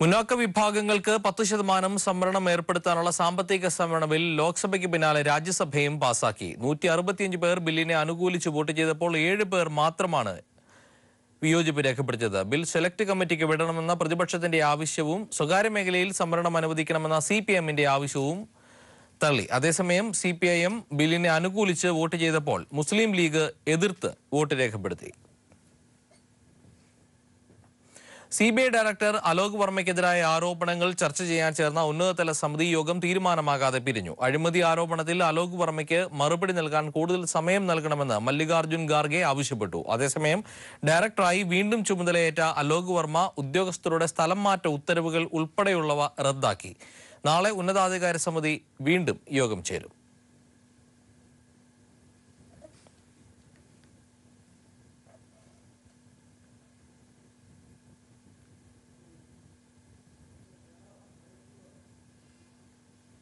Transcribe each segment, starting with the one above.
മുന്നാക്ക വിഭാഗങ്ങൾക്ക് 10% സംവരണം ഏർപ്പെടുത്താനുള്ള സാമ്പത്തിക സംവരണ ബിൽ ലോക്സഭയ്ക്ക് പിന്നാലെ രാജ്യസഭയും പാസാക്കി. 165 പേർ ബില്ലിനെ അനുകൂലിച്ച് വോട്ട് ചെയ്തപ്പോൾ 7 പേർ മാത്രമാണ് വിയോജിപ്പ് രേഖപ്പെടുത്തിയത്. ബിൽ സെലക്ട് കമ്മിറ്റിക്ക് വിടണമെന്ന പ്രതിപക്ഷത്തിന്റെ ആവശ്യവും സ്വകാര്യ മേഖലയിൽ സംവരണം അനുവദിക്കണമെന്ന CPM-ന്റെ ആവശ്യവും തള്ളി. അതേസമയം CPIM ബില്ലിനെ അനുകൂലിച്ച് വോട്ട് ചെയ്തപ്പോൾ മുസ്ലിം ലീഗ് എതിർത്ത് വോട്ട് രേഖപ്പെടുത്തി. CBI ഡയറക്ടർ അലോക് വർമ്മയ്ക്കെതിരായ ആരോപണങ്ങൾ ചർച്ച ചെയ്യാൻ ചേർന്ന ഉന്നതതല സമിതി യോഗം തീരുമാനമാകാതെ പിരിഞ്ഞു. അഴിമതി ആരോപണത്തിൽ അലോക് വർമ്മയ്ക്ക് മറുപടി നൽകാൻ കൂടുതൽ സമയം നൽകണമെന്ന് മല്ലികാർജുൻ ഖാർഗെ ആവശ്യപ്പെട്ടു. അതേസമയം ഡയറക്ടറായി വീണ്ടും ചുമതലയേറ്റ അലോക് വർമ്മ ഉദ്യോഗസ്ഥരുടെ സ്ഥലം മാറ്റ ഉത്തരവുകൾ ഉൾപ്പെടെയുള്ളവ റദ്ദാക്കി. നാളെ ഉന്നതാധികാര സമിതി വീണ്ടും യോഗം ചേരും.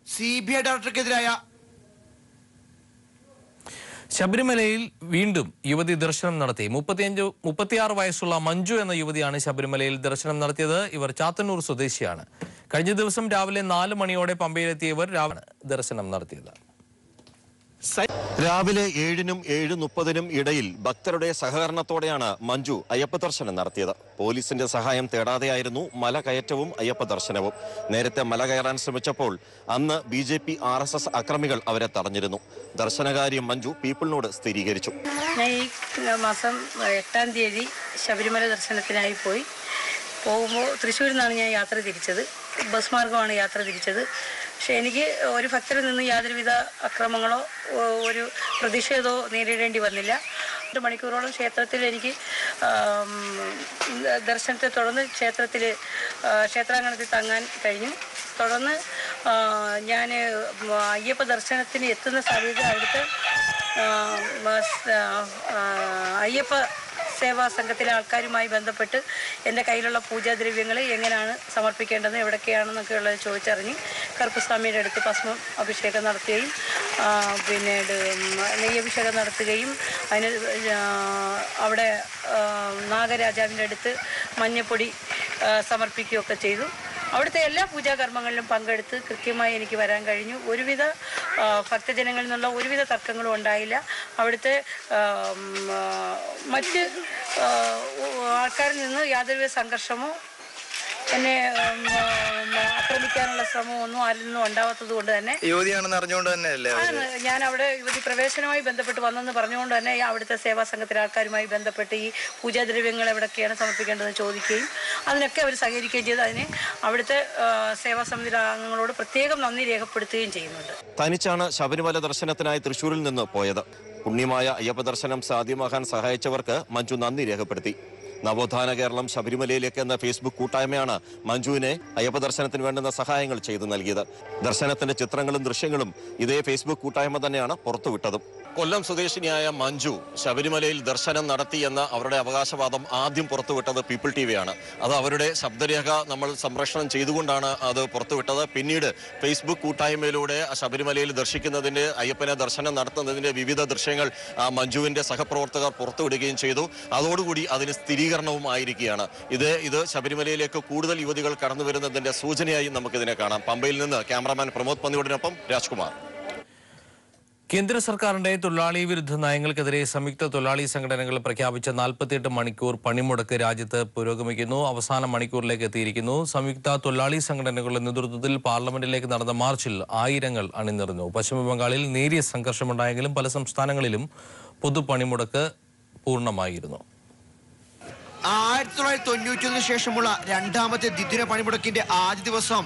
CBI ഡയറക്ടർക്കെതിരായ ശബരിമലയിൽ വീണ്ടും യുവതി ദർശനം നടത്തി. 36 വയസ്സുള്ള മഞ്ജു എന്ന യുവതിയാണ് ശബരിമലയിൽ ദർശനം നടത്തിയത്. ഇവർ ചാത്തന്നൂർ സ്വദേശിയാണ്. കഴിഞ്ഞ ദിവസം രാവിലെ 4 മണിയോടെ പമ്പയിലെത്തിയ ഇവർ ദർശനം നടത്തിയത്. രാവിലെ 7-നും 7:30-നും ഇടയിൽ ഭക്തരുടെ സഹകരണത്തോടെയാണ് മഞ്ജു അയ്യപ്പ ദർശനം നടത്തിയത്. പോലീസിന്റെ സഹായം തേടാതെയായിരുന്നു മല കയറ്റവും അയ്യപ്പ ദർശനവും. നേരത്തെ മല കയറാൻ ശ്രമിച്ചപ്പോൾ അന്ന് BJP RSS അക്രമികൾ അവരെ തടഞ്ഞിരുന്നു. ദർശനകാര്യം മഞ്ജു പീപ്പിളിനോട് സ്ഥിരീകരിച്ചു. ഞാൻ ഈ മാസം 8-ാം തീയതി ശബരിമല ദർശനത്തിനായി പോകുമ്പോൾ തൃശ്ശൂരിൽ നിന്നാണ് ഞാൻ യാത്ര തിരിച്ചത്. ബസ് മാർഗമാണ് യാത്ര തിരിച്ചത്. പക്ഷെ എനിക്ക് ഒരു ഭക്തരിൽ നിന്ന് യാതൊരുവിധ അക്രമങ്ങളോ ഒരു പ്രതിഷേധമോ നേരിടേണ്ടി വന്നില്ല. 2 മണിക്കൂറോളം ക്ഷേത്രത്തിൽ എനിക്ക് ദർശനത്തെ തുടർന്ന് ക്ഷേത്രാങ്കണത്തിൽ തങ്ങാൻ കഴിഞ്ഞു. തുടർന്ന് ഞാൻ അയ്യപ്പ ദർശനത്തിന് എത്തുന്ന സമയത്ത് അവിടുത്തെ അയ്യപ്പ സേവാ സംഘത്തിലെ ആൾക്കാരുമായി ബന്ധപ്പെട്ട് എൻ്റെ കയ്യിലുള്ള പൂജാദ്രവ്യങ്ങൾ എങ്ങനെയാണ് സമർപ്പിക്കേണ്ടത്, എവിടൊക്കെയാണെന്നൊക്കെ ഉള്ളത് ചോദിച്ചറിഞ്ഞ് കറുപ്പസ്വാമിയുടെ അടുത്ത് ഭസ്മം അഭിഷേകം നടത്തുകയും പിന്നീട് നെയ്യഭിഷേകം നടത്തുകയും അതിന് അവിടെ നാഗരാജാവിൻ്റെ അടുത്ത് മഞ്ഞപ്പൊടി സമർപ്പിക്കുകയൊക്കെ ചെയ്തു. അവിടുത്തെ എല്ലാ പൂജാകർമ്മങ്ങളിലും പങ്കെടുത്ത് കൃത്യമായി എനിക്ക് വരാൻ കഴിഞ്ഞു. ഒരുവിധ ഭക്തജനങ്ങളിൽ നിന്നുള്ള ഒരുവിധ തർക്കങ്ങളും ഉണ്ടായില്ല. അവിടുത്തെ മറ്റ് ആൾക്കാരിൽ നിന്ന് യാതൊരുവിധ സംഘർഷമോ എന്നെ ആക്രമിക്കാനുള്ള ശ്രമമോ ഒന്നും ആരിൽ നിന്നും ഉണ്ടാവാത്തത് കൊണ്ട് തന്നെ യുവതിയാണെന്ന് അറിഞ്ഞുകൊണ്ട് തന്നെയല്ലേ ഞാൻ അവിടെ യുവതി പ്രവേശനവുമായി ബന്ധപ്പെട്ട് വന്നെന്ന് പറഞ്ഞുകൊണ്ട് തന്നെ അവിടുത്തെ സേവാ സംഘത്തിലെ ആൾക്കാരുമായി ബന്ധപ്പെട്ട് ഈ പൂജാദ്രവ്യങ്ങൾ എവിടെയൊക്കെയാണ് സമർപ്പിക്കേണ്ടതെന്ന് ചോദിക്കുകയും അതിനൊക്കെ അവർ സഹകരിക്കുകയും ചെയ്ത് അതിന് അവിടുത്തെ സേവാ സമിതിയിലെ അംഗങ്ങളോട് പ്രത്യേകം നന്ദി രേഖപ്പെടുത്തുകയും ചെയ്യുന്നുണ്ട്. തനിച്ചാണ് ശബരിമല ദർശനത്തിനായി തൃശ്ശൂരിൽ നിന്ന് പോയത്. പുണ്യമായ അയ്യപ്പ ദർശനം സാധ്യമാക്കാൻ സഹായിച്ചവർക്ക് മഞ്ജു നന്ദി രേഖപ്പെടുത്തി. നവോത്ഥാന കേരളം ശബരിമലയിലേക്ക് എന്ന ഫേസ്ബുക്ക് കൂട്ടായ്മയാണ് മഞ്ജുവിനെ അയ്യപ്പ ദർശനത്തിന് വേണ്ടുന്ന സഹായങ്ങൾ ചെയ്തു നൽകിയത്. ദർശനത്തിന്റെ ചിത്രങ്ങളും ദൃശ്യങ്ങളും ഇതേ ഫേസ്ബുക്ക് കൂട്ടായ്മ തന്നെയാണ് പുറത്തുവിട്ടതും. കൊല്ലം സ്വദേശിനിയായ മഞ്ജു ശബരിമലയിൽ ദർശനം നടത്തി എന്ന അവരുടെ അവകാശവാദം ആദ്യം പുറത്തുവിട്ടത് പീപ്പിൾ TV-യാണ്. അത് അവരുടെ ശബ്ദരേഖ നമ്മൾ സംപ്രേഷണം ചെയ്തുകൊണ്ടാണ് അത് പുറത്തുവിട്ടത്. പിന്നീട് ഫേസ്ബുക്ക് കൂട്ടായ്മയിലൂടെ ശബരിമലയിൽ ദർശിക്കുന്നതിന്റെ അയ്യപ്പനെ ദർശനം നടത്തുന്നതിന്റെ വിവിധ ദൃശ്യങ്ങൾ മഞ്ജുവിന്റെ സഹപ്രവർത്തകർ പുറത്തുവിടുകയും ചെയ്തു. അതോടുകൂടി അതിന് സ്ഥിരീകരണവും ആയിരിക്കുകയാണ്. ഇത് ശബരിമലയിലേക്ക് കൂടുതൽ യുവതികൾ കടന്നു വരുന്നതിന്റെ സൂചനയായി നമുക്കിതിനെ കാണാം. പമ്പയിൽ നിന്ന് ക്യാമറാമാൻ പ്രമോദ് പന്നിയോടിനൊപ്പം രാജ്കുമാർ. കേന്ദ്ര സർക്കാരിന്റെ തൊഴിലാളി വിരുദ്ധ നയങ്ങൾക്കെതിരെ സംയുക്ത തൊഴിലാളി സംഘടനകൾ പ്രഖ്യാപിച്ച 48 മണിക്കൂർ പണിമുടക്ക് രാജ്യത്ത് പുരോഗമിക്കുന്നു. അവസാന മണിക്കൂറിലേക്ക് എത്തിയിരിക്കുന്നു. സംയുക്ത തൊഴിലാളി സംഘടനകളുടെ നേതൃത്വത്തിൽ പാർലമെന്റിലേക്ക് നടന്ന മാർച്ചിൽ ആയിരങ്ങൾ അണിനിരന്നു. പശ്ചിമബംഗാളിൽ നേരിയ സംഘർഷമുണ്ടായെങ്കിലും പല സംസ്ഥാനങ്ങളിലും പൊതുപണിമുടക്ക് പൂർണ്ണമായിരുന്നു. 1991 ശേഷമുള്ള 2ാമത്തെ ദ്വിദിന പണിമുടക്കിന്റെ ആദ്യ ദിവസം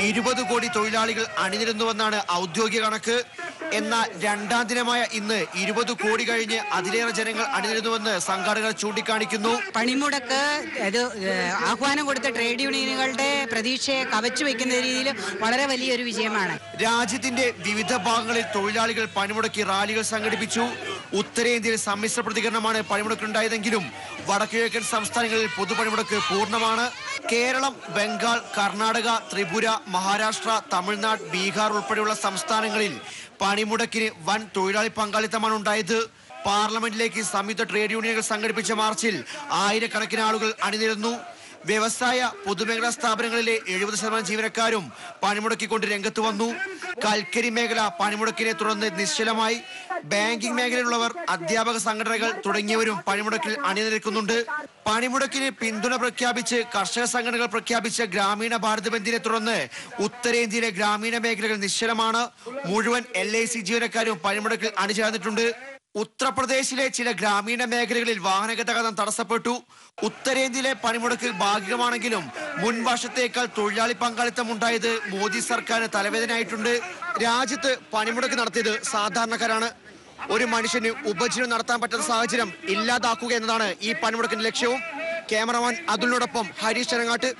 20 കോടി തൊഴിലാളികൾ അണിനിരന്നുവെന്നാണ് ഔദ്യോഗിക കണക്ക്. എന്നാൽ 2ാം ദിനമായ ഇന്ന് 20 കോടി കഴിഞ്ഞ് അതിലേറെ ജനങ്ങൾ അണിനിരന്നുവെന്ന് സംഘാടകർ ചൂണ്ടിക്കാണിക്കുന്നു. പണിമുടക്ക് ആഹ്വാനം കൊടുത്ത ട്രേഡ് യൂണിയനുകളുടെ പ്രതീക്ഷയെ കവച്ചു വെക്കുന്ന രീതിയിൽ വളരെ വലിയൊരു വിജയമാണ്. രാജ്യത്തിന്റെ വിവിധ ഭാഗങ്ങളിൽ തൊഴിലാളികൾ പണിമുടക്കി റാലികൾ സംഘടിപ്പിച്ചു. ഉത്തരേന്ത്യയിൽ സമ്മിശ്ര പ്രതികരണമാണ് പണിമുടക്കുണ്ടായതെങ്കിലും വടക്കുകിഴക്കൻ സംസ്ഥാനങ്ങളിൽ പൊതുപണിമുടക്ക് പൂർണ്ണമാണ്. കേരളം, ബംഗാൾ, കർണാടക, ത്രിപുര, മഹാരാഷ്ട്ര, തമിഴ്നാട്, ബീഹാർ ഉൾപ്പെടെയുള്ള സംസ്ഥാനങ്ങളിൽ പണിമുടക്കിന് വൻ തൊഴിലാളി പങ്കാളിത്തമാണ് ഉണ്ടായത്. പാർലമെന്റിലേക്ക് സംയുക്ത ട്രേഡ് യൂണിയനുകൾ സംഘടിപ്പിച്ച മാർച്ചിൽ ആയിരക്കണക്കിന് ആളുകൾ അണിനിരന്നു. വ്യവസായ പൊതുമേഖലാ സ്ഥാപനങ്ങളിലെ 70% ജീവനക്കാരും പണിമുടക്കിക്കൊണ്ട് രംഗത്ത് വന്നു. കൽക്കരി മേഖല പണിമുടക്കിനെ തുടർന്ന് നിശ്ചലമായി. ബാങ്കിംഗ് മേഖലയിലുള്ളവർ, അധ്യാപക സംഘടനകൾ തുടങ്ങിയവരും പണിമുടക്കിൽ അണിനിരക്കുന്നുണ്ട്. പണിമുടക്കിന് പിന്തുണ പ്രഖ്യാപിച്ച് കർഷക സംഘടനകൾ പ്രഖ്യാപിച്ച ഗ്രാമീണ ഭാരത് ബന്ദിനെ തുടർന്ന് ഉത്തരേന്ത്യയിലെ ഗ്രാമീണ മേഖലകൾ നിശ്ചലമാണ്. മുഴുവൻ LIC ജീവനക്കാരും പണിമുടക്കിൽ അണിചേർന്നിട്ടുണ്ട്. ഉത്തർപ്രദേശിലെ ചില ഗ്രാമീണ മേഖലകളിൽ വാഹന ഗതാഗതം തടസ്സപ്പെട്ടു. ഉത്തരേന്ത്യയിലെ പണിമുടക്കിൽ ഭാഗികമാണെങ്കിലും മുൻ വർഷത്തേക്കാൾ തൊഴിലാളി പങ്കാളിത്തം ഉണ്ടായത് മോദി സർക്കാരിന് തലവേദനയായിട്ടുണ്ട്. രാജ്യത്ത് പണിമുടക്ക് നടത്തിയത് സാധാരണക്കാരാണ്. ഒരു മനുഷ്യന് ഉപജീവനം നടത്താൻ പറ്റുന്ന സാഹചര്യം ഇല്ലാതാക്കുക എന്നതാണ് ഈ പണിമുടക്കിന്റെ ലക്ഷ്യവും. ക്യാമറമാൻ അതുലിനോടൊപ്പം ഹരീഷ് ചരങ്ങാട്ട്.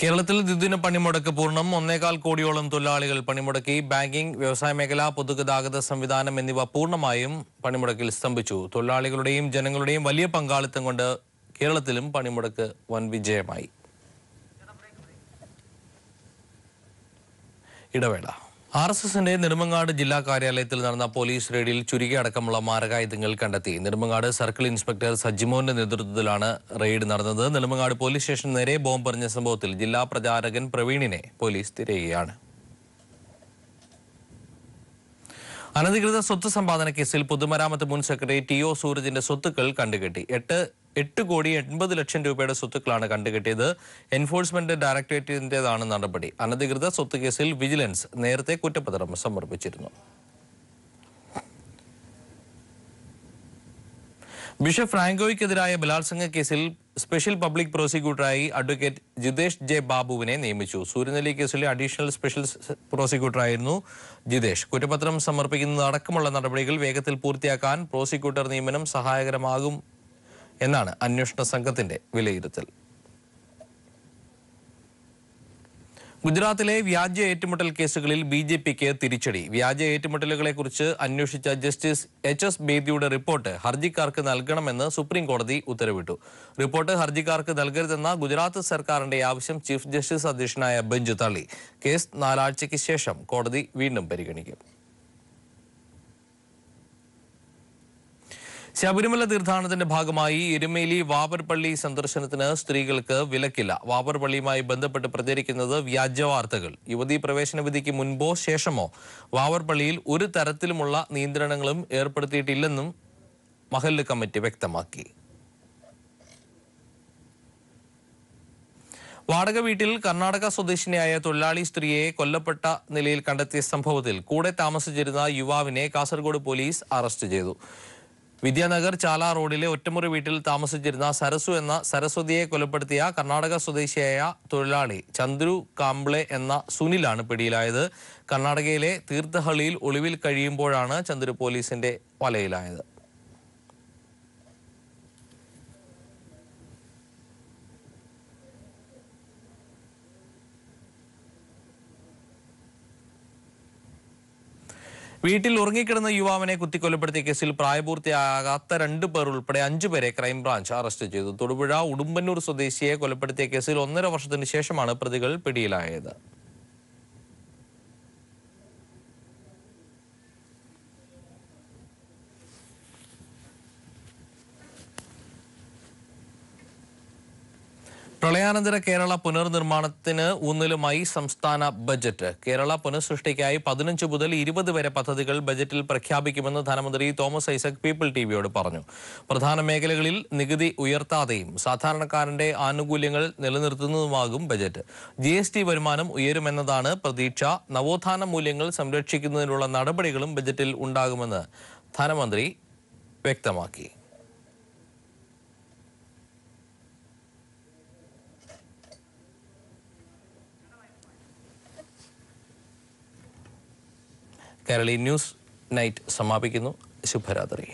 കേരളത്തിൽ ദ്വിദിന പണിമുടക്ക് പൂർണ്ണം. 1.25 കോടിയോളം തൊഴിലാളികൾ പണിമുടക്കി. ബാങ്കിംഗ്, വ്യവസായ മേഖല, പൊതുഗതാഗത സംവിധാനം എന്നിവ പൂർണ്ണമായും പണിമുടക്കിൽ സ്തംഭിച്ചു. തൊഴിലാളികളുടെയും ജനങ്ങളുടെയും വലിയ പങ്കാളിത്തം കൊണ്ട് കേരളത്തിലും പണിമുടക്ക് വൻ വിജയമായി. ഇടവേള. RSSന്റെ നെടുമങ്ങാട് ജില്ലാ കാര്യാലയത്തിൽ നടന്ന പോലീസ് റെയ്ഡിൽ ചുരിക അടക്കമുള്ള മാരകായുധങ്ങൾ കണ്ടെത്തി. നെടുമങ്ങാട് സർക്കിൾ ഇൻസ്പെക്ടർ സജിമോന്റെ നേതൃത്വത്തിലാണ് റെയ്ഡ് നടന്നത്. നെടുമങ്ങാട് പോലീസ് സ്റ്റേഷന് നേരെ ബോംബ് എറിഞ്ഞ സംഭവത്തിൽ ജില്ലാ പ്രചാരകൻ പ്രവീണിനെ പോലീസ് തിരയുകയാണ്. അനധികൃത സ്വത്ത് സമ്പാദന കേസിൽ പൊതുമരാമത്ത് മുൻ സെക്രട്ടറി TO സൂരജിന്റെ സ്വത്തുക്കൾ കണ്ടുകെട്ടി. 8 കോടി 80 ലക്ഷം രൂപയുടെ സ്വത്തുക്കളാണ് കണ്ടുകെട്ടിയത്. എൻഫോഴ്സ്മെന്റ് ഡയറക്ടറേറ്റിന്റേതാണ് നടപടി. അനധികൃത സ്വത്ത് കേസിൽ വിജിലൻസ് നേരത്തെ കുറ്റപത്രം സമർപ്പിച്ചിരുന്നു. ബിഷപ്പ് ഫ്രാങ്കോയ്ക്കെതിരായ ബലാത്സംഗ കേസിൽ സ്പെഷ്യൽ പബ്ലിക് പ്രോസിക്യൂട്ടറായി അഡ്വക്കേറ്റ് ജിതേഷ് J. ബാബുവിനെ നിയമിച്ചു. സൂര്യനെല്ലി കേസിലെ അഡീഷണൽ സ്പെഷ്യൽ പ്രോസിക്യൂട്ടറായിരുന്നു ജിതേഷ്. കുറ്റപത്രം സമർപ്പിക്കുന്നത് അടക്കമുള്ള നടപടികൾ വേഗത്തിൽ പൂർത്തിയാക്കാൻ പ്രോസിക്യൂട്ടർ നിയമനം സഹായകരമാകും എന്നാണ് അന്വേഷണ സംഘത്തിന്റെ വിലയിരുത്തൽ. ഗുജറാത്തിലെ വ്യാജ ഏറ്റുമുട്ടൽ കേസുകളിൽ BJPക്ക് തിരിച്ചടി. വ്യാജ ഏറ്റുമുട്ടലുകളെക്കുറിച്ച് അന്വേഷിച്ച ജസ്റ്റിസ് HS ബേദിയുടെ റിപ്പോർട്ട് ഹർജിക്കാർക്ക് നൽകണമെന്ന് സുപ്രീം കോടതി ഉത്തരവിട്ടു. റിപ്പോർട്ട് ഹർജിക്കാർക്ക് നൽകരുതെന്ന ഗുജറാത്ത് സർക്കാരിന്റെ ആവശ്യം ചീഫ് ജസ്റ്റിസ് അധ്യക്ഷനായ ബെഞ്ച് തള്ളി. കേസ് 4 ആഴ്ചയ്ക്ക് ശേഷം കോടതി വീണ്ടും പരിഗണിക്കും. ശബരിമല തീർത്ഥാടനത്തിന്റെ ഭാഗമായി എരുമേലി വാവർപള്ളി സന്ദർശനത്തിന് സ്ത്രീകൾക്ക് വിലക്കില്ല. വാവർപള്ളിയുമായി ബന്ധപ്പെട്ട് പ്രചരിക്കുന്നത് വ്യാജ വാർത്തകൾ. യുവതീ പ്രവേശന വിധിക്ക് മുൻപോ ശേഷമോ വാവർപള്ളിയിൽ ഒരു തരത്തിലുമുള്ള നിയന്ത്രണങ്ങളും ഏർപ്പെടുത്തിയിട്ടില്ലെന്നും മഹല്ല് കമ്മിറ്റി വ്യക്തമാക്കി. വാടക വീട്ടിൽ കർണാടക സ്വദേശിനിയായ തൊഴിലാളി സ്ത്രീയെ കൊല്ലപ്പെട്ട നിലയിൽ കണ്ടെത്തിയ സംഭവത്തിൽ കൂടെ താമസിച്ചിരുന്ന യുവാവിനെ കാസർഗോഡ് പോലീസ് അറസ്റ്റ് ചെയ്തു. വിദ്യാനഗർ ചാല റോഡിലെ ഒറ്റമുറി വീട്ടിൽ താമസിച്ചിരുന്ന സരസു എന്ന സരസ്വതിയെ കൊലപ്പെടുത്തിയ കർണാടക സ്വദേശിയായ തൊഴിലാളി ചന്ദ്രു കാംബ്ലെ എന്ന സുനിലാണ് പിടിയിലായത്. കർണാടകയിലെ തീർത്ഥഹള്ളിയിൽ ഒളിവിൽ കഴിയുമ്പോഴാണ് ചന്ദ്രു പോലീസിന്റെ വലയിലായത്. വീട്ടിൽ ഉറങ്ങിക്കിടന്ന യുവാവിനെ കുത്തിക്കൊലപ്പെടുത്തിയ കേസിൽ പ്രായപൂർത്തിയാകാത്ത 2 പേർ ഉൾപ്പെടെ 5 പേരെ ക്രൈംബ്രാഞ്ച് അറസ്റ്റ് ചെയ്തു. തൊടുപുഴ ഉടുമ്പന്നൂർ സ്വദേശിയെ കൊലപ്പെടുത്തിയ കേസിൽ 1.5 വർഷത്തിന് ശേഷമാണ് പ്രതികൾ പിടിയിലായത്. പ്രളയാനന്തര കേരള പുനർനിർമ്മാണത്തിന് ഊന്നലുമായി സംസ്ഥാന ബജറ്റ്. കേരള പുനഃസൃഷ്ടിക്കായി 15 മുതൽ 20 വരെ പദ്ധതികൾ ബജറ്റിൽ പ്രഖ്യാപിക്കുമെന്ന് ധനമന്ത്രി തോമസ് ഐസക് പീപ്പിൾ TVയോട് പറഞ്ഞു. പ്രധാന മേഖലകളിൽ നികുതി ഉയർത്താതെയും സാധാരണക്കാരന്റെ ആനുകൂല്യങ്ങൾ നിലനിർത്തുന്നതുമാകും ബജറ്റ്. GST വരുമാനം ഉയരുമെന്നതാണ് പ്രതീക്ഷ. നവോത്ഥാന മൂല്യങ്ങൾ സംരക്ഷിക്കുന്നതിനുള്ള നടപടികളും ബജറ്റിൽ ഉണ്ടാകുമെന്ന് ധനമന്ത്രി വ്യക്തമാക്കി. കേരളി ന്യൂസ് നൈറ്റ് സമാപിക്കുന്നു. ശുഭരാത്രി.